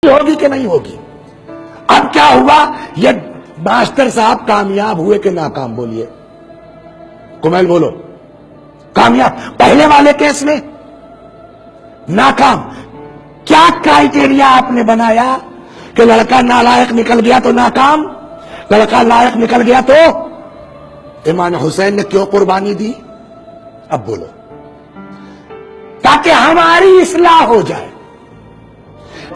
ہوگی کہ نہیں ہوگی؟ اب کیا ہوا؟ یہ ماسٹر صاحب کامیاب ہوئے کہ ناکام؟ بولیے کمیل بولو، کامیاب پہلے والے کیس میں، ناکام۔ کیا کرائیٹیریا آپ نے بنایا کہ لڑکا نالائق نکل گیا تو ناکام، لڑکا لائق نکل گیا تو؟ امام حسین نے کیوں قربانی دی؟ اب بولو، تاکہ ہماری اصلاح ہو جائے۔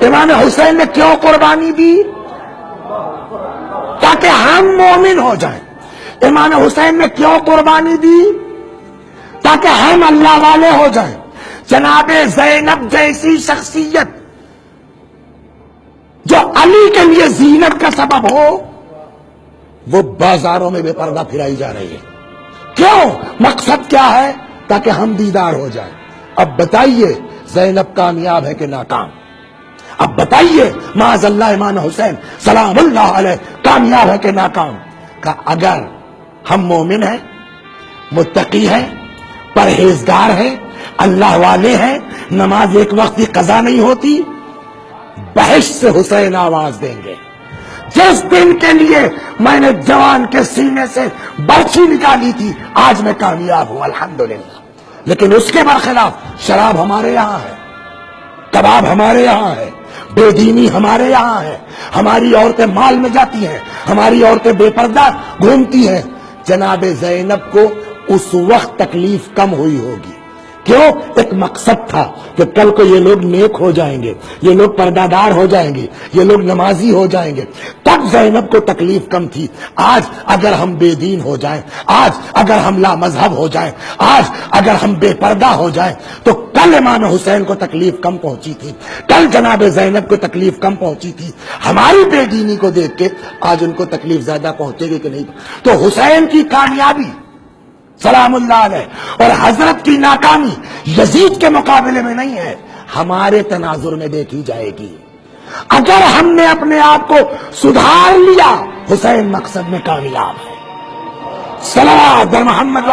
امام حسین نے کیوں قربانی دی؟ تاکہ ہم مومن ہو جائیں۔ امام حسین نے کیوں قربانی دی؟ تاکہ ہم اللہ والے ہو جائیں۔ جناب زینب جیسی شخصیت جو علی کے لیے زینت کا سبب ہو، وہ بازاروں میں بے پردہ پھرائی جا رہی ہے۔ کیوں؟ مقصد کیا ہے؟ تاکہ ہم دیدار ہو جائیں۔ اب بتائیے زینب کامیاب ہے کہ ناکام؟ اب بتائیے معاذ اللہ امام حسین سلام اللہ علیہ کامیاب ہے کہ ناکام؟ کہ اگر ہم مومن ہیں، متقی ہیں، پرہیزگار ہیں، اللہ والے ہیں، نماز ایک وقت کی قضا نہیں ہوتی، بہشت سے حسین آواز دیں گے۔ جس دن کے لیے میں نے جوان کے سینے سے برچھی نکالی تھی، آج میں کامیاب ہوں الحمدللہ۔ لیکن اس کے برخلاف شراب ہمارے یہاں ہے، کباب ہمارے یہاں ہے، بے دینی ہمارے یہاں ہے، ہماری عورتیں مال میں جاتی ہیں، ہماری عورتیں بے پردہ گھومتی ہیں۔ جناب زینب کو اس وقت تکلیف کم ہوئی ہوگی، کیوں؟ ایک مقصد تھا کہ کل کو یہ لوگ نیک ہو جائیں گے، یہ لوگ پردہ دار ہو جائیں گے، یہ لوگ نمازی ہو جائیں گے، تب زینب کو تکلیف کم تھی۔ آج اگر ہم بے دین ہو جائیں، آج اگر ہم لا مذہب ہو جائیں، آج اگر ہم بے پردہ ہو جائیں، تو کل امام حسین کو تکلیف کم پہنچی تھی، کل جناب زینب کو تکلیف کم پہنچی تھی۔ ہماری بے دینی کو دیکھ کے آج ان کو تکلیف زیادہ پہنچے گی کہ نہیں؟ تو حسین کی کامیابی سلام اللہ علیہ اور حضرت کی ناکامی یزید کے مقابلے میں نہیں ہے، ہمارے تناظر میں دیکھی جائے گی۔ اگر ہم نے اپنے آپ کو سدھار لیا، حسین مقصد میں کامیاب ہے۔ صلوات بر محمد